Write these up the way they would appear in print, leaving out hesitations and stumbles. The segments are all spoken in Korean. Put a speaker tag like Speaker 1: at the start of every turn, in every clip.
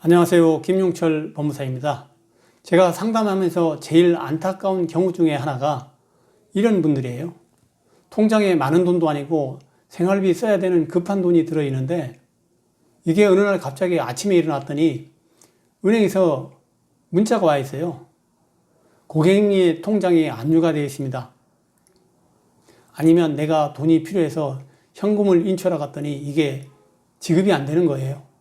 Speaker 1: 안녕하세요. 김용철 법무사입니다. 제가 상담하면서 제일 안타까운 경우 중에 하나가 이런 분들이에요. 통장에 많은 돈도 아니고 생활비 써야 되는 급한 돈이 들어있는데 이게 어느 날 갑자기 아침에 일어났더니 은행에서 문자가 와 있어요. 고객님의 통장에 압류가 되어 있습니다. 아니면 내가 돈이 필요해서 현금을 인출하러 갔더니 이게 지급이 안 되는 거예요.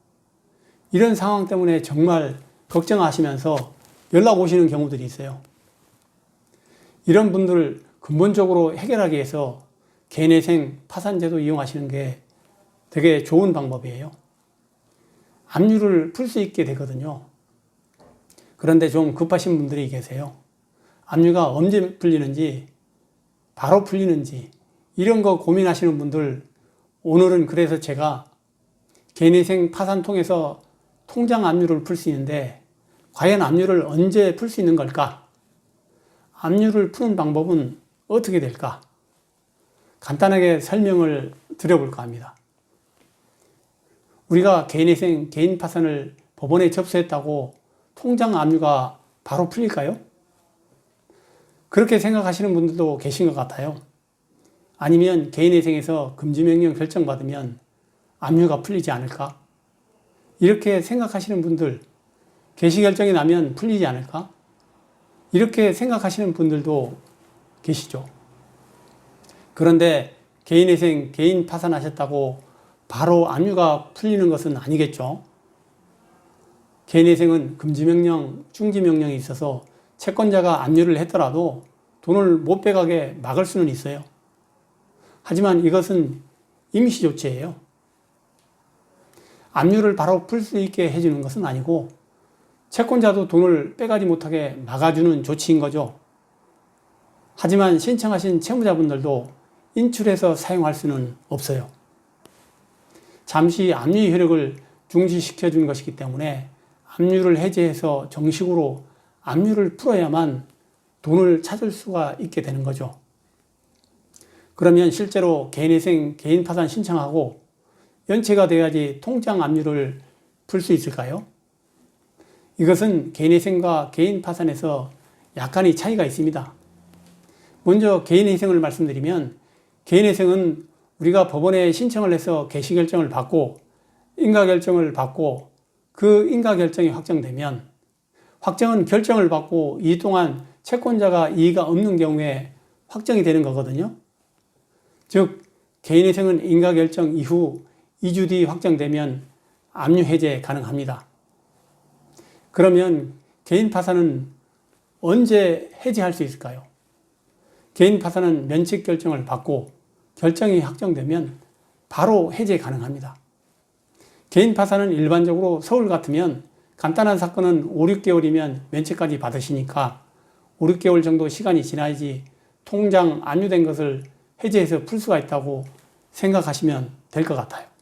Speaker 1: 이런 상황 때문에 정말 걱정하시면서 연락 오시는 경우들이 있어요. 이런 분들 근본적으로 해결하기 위해서 개인회생 파산제도 이용하시는 게 되게 좋은 방법이에요. 압류를 풀 수 있게 되거든요. 그런데 좀 급하신 분들이 계세요. 압류가 언제 풀리는지, 바로 풀리는지 이런 거 고민하시는 분들, 오늘은 그래서 제가 개인회생 파산 통해서 통장 압류를 풀 수 있는데 과연 압류를 언제 풀 수 있는 걸까? 압류를 푸는 방법은 어떻게 될까? 간단하게 설명을 드려볼까 합니다. 우리가 개인회생, 개인 파산을 법원에 접수했다고 통장 압류가 바로 풀릴까요? 그렇게 생각하시는 분들도 계신 것 같아요. 아니면 개인회생에서 금지명령 결정받으면 압류가 풀리지 않을까? 이렇게 생각하시는 분들, 개시결정이 나면 풀리지 않을까? 이렇게 생각하시는 분들도 계시죠. 그런데 개인회생, 개인 파산하셨다고 바로 압류가 풀리는 것은 아니겠죠. 개인회생은 금지명령, 중지명령이 있어서 채권자가 압류를 했더라도 돈을 못 빼가게 막을 수는 있어요. 하지만 이것은 임시조치예요. 압류를 바로 풀 수 있게 해주는 것은 아니고 채권자도 돈을 빼가지 못하게 막아주는 조치인 거죠. 하지만 신청하신 채무자분들도 인출해서 사용할 수는 없어요. 잠시 압류 효력을 중지시켜 주는 것이기 때문에 압류를 해제해서 정식으로 압류를 풀어야만 돈을 찾을 수가 있게 되는 거죠. 그러면 실제로 개인회생, 개인 파산 신청하고 연체가 돼야지 통장 압류를 풀 수 있을까요? 이것은 개인회생과 개인 파산에서 약간의 차이가 있습니다. 먼저 개인회생을 말씀드리면 개인회생은 우리가 법원에 신청을 해서 개시결정을 받고 인가결정을 받고 그 인가결정이 확정되면 확정은 결정을 받고 이 동안 채권자가 이의가 없는 경우에 확정이 되는 거거든요. 즉 개인회생은 인가결정 이후 2주 뒤 확정되면 압류 해제 가능합니다. 그러면 개인 파산은 언제 해제할 수 있을까요? 개인 파산은 면책 결정을 받고 결정이 확정되면 바로 해제 가능합니다. 개인 파산은 일반적으로 서울 같으면 간단한 사건은 5, 6개월이면 면책까지 받으시니까 5, 6개월 정도 시간이 지나야지 통장 압류된 것을 해제해서 풀 수가 있다고 생각하시면 될 것 같아요.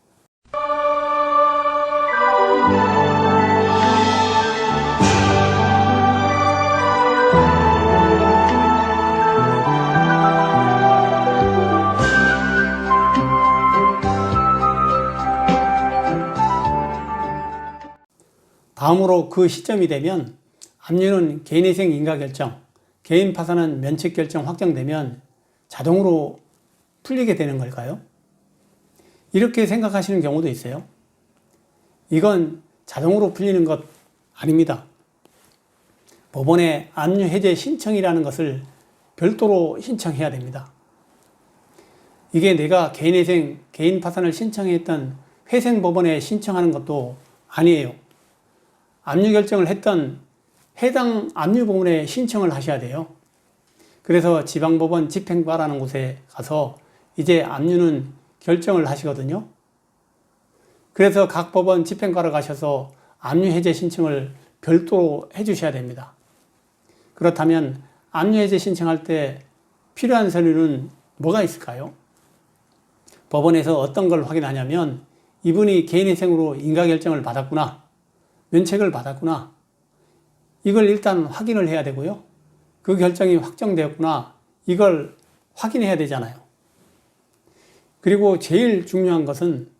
Speaker 1: 다음으로 그 시점이 되면 압류는 개인회생 인가결정, 개인 파산은 면책결정 확정되면 자동으로 풀리게 되는 걸까요? 이렇게 생각하시는 경우도 있어요. 이건 자동으로 풀리는 것 아닙니다. 법원에 압류 해제 신청이라는 것을 별도로 신청해야 됩니다. 이게 내가 개인회생, 개인 파산을 신청했던 회생법원에 신청하는 것도 아니에요. 압류 결정을 했던 해당 압류법원에 신청을 하셔야 돼요. 그래서 지방법원 집행과라는 곳에 가서 이제 압류는 결정을 하시거든요. 그래서 각 법원 집행과로 가셔서 압류 해제 신청을 별도로 해주셔야 됩니다. 그렇다면 압류 해제 신청할 때 필요한 서류는 뭐가 있을까요? 법원에서 어떤 걸 확인하냐면 이분이 개인회생으로 인가결정을 받았구나, 면책을 받았구나, 이걸 일단 확인을 해야 되고요. 그 결정이 확정되었구나, 이걸 확인해야 되잖아요. 그리고 제일 중요한 것은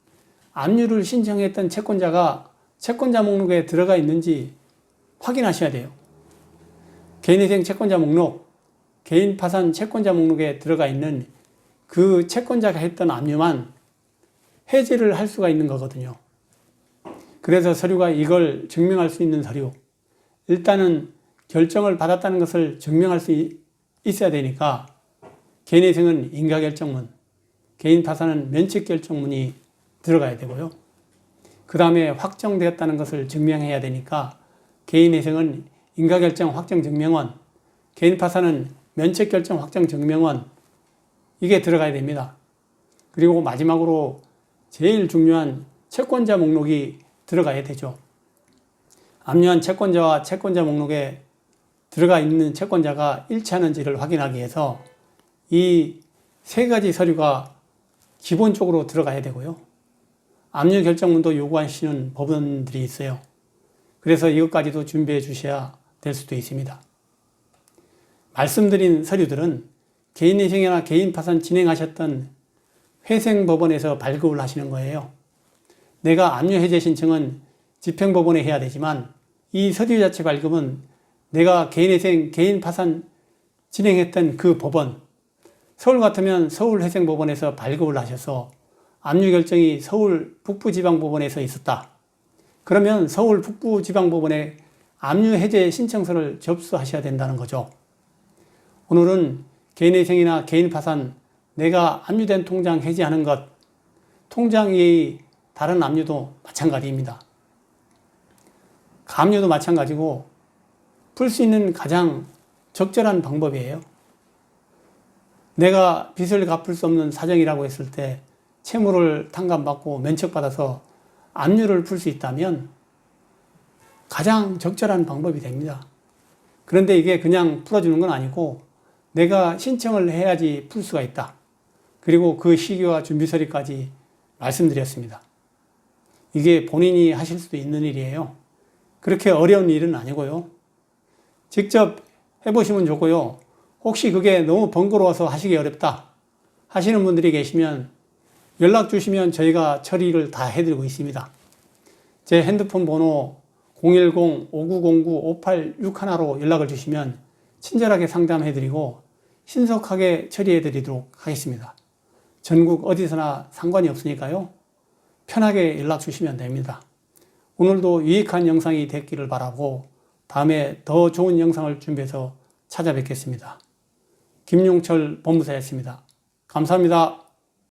Speaker 1: 압류를 신청했던 채권자가 채권자 목록에 들어가 있는지 확인하셔야 돼요. 개인회생 채권자 목록, 개인파산 채권자 목록에 들어가 있는 그 채권자가 했던 압류만 해지를 할 수가 있는 거거든요. 그래서 서류가 이걸 증명할 수 있는 서류, 일단은 결정을 받았다는 것을 증명할 수 있어야 되니까 개인회생은 인가결정문, 개인파산은 면책결정문이 들어가야 되고요. 그 다음에 확정되었다는 것을 증명해야 되니까 개인회생은 인가결정 확정증명원, 개인파산은 면책결정 확정증명원, 이게 들어가야 됩니다. 그리고 마지막으로 제일 중요한 채권자 목록이 들어가야 되죠. 압류한 채권자와 채권자 목록에 들어가 있는 채권자가 일치하는지를 확인하기 위해서 이 세 가지 서류가 기본적으로 들어가야 되고요. 압류 결정문도 요구하시는 법원들이 있어요. 그래서 이것까지도 준비해 주셔야 될 수도 있습니다. 말씀드린 서류들은 개인회생이나 개인파산 진행하셨던 회생법원에서 발급을 하시는 거예요. 내가 압류해제 신청은 집행법원에 해야 되지만 이 서류 자체 발급은 내가 개인회생, 개인파산 진행했던 그 법원, 서울 같으면 서울회생법원에서 발급을 하셔서 압류 결정이 서울 북부지방법원에서 있었다. 그러면 서울 북부지방법원에 압류해제 신청서를 접수하셔야 된다는 거죠. 오늘은 개인회생이나 개인파산, 내가 압류된 통장 해지하는 것, 통장 외의 다른 압류도 마찬가지입니다. 가압류도 마찬가지고 풀 수 있는 가장 적절한 방법이에요. 내가 빚을 갚을 수 없는 사정이라고 했을 때 채무를 탕감받고 면책받아서 압류를 풀 수 있다면 가장 적절한 방법이 됩니다. 그런데 이게 그냥 풀어주는 건 아니고 내가 신청을 해야지 풀 수가 있다. 그리고 그 시기와 준비서류까지 말씀드렸습니다. 이게 본인이 하실 수도 있는 일이에요. 그렇게 어려운 일은 아니고요. 직접 해보시면 좋고요. 혹시 그게 너무 번거로워서 하시기 어렵다 하시는 분들이 계시면 연락 주시면 저희가 처리를 다 해드리고 있습니다. 제 핸드폰 번호 010-5909-5861로 연락을 주시면 친절하게 상담해드리고 신속하게 처리해드리도록 하겠습니다. 전국 어디서나 상관이 없으니까요. 편하게 연락 주시면 됩니다. 오늘도 유익한 영상이 됐기를 바라고 다음에 더 좋은 영상을 준비해서 찾아뵙겠습니다. 김용철 법무사였습니다. 감사합니다.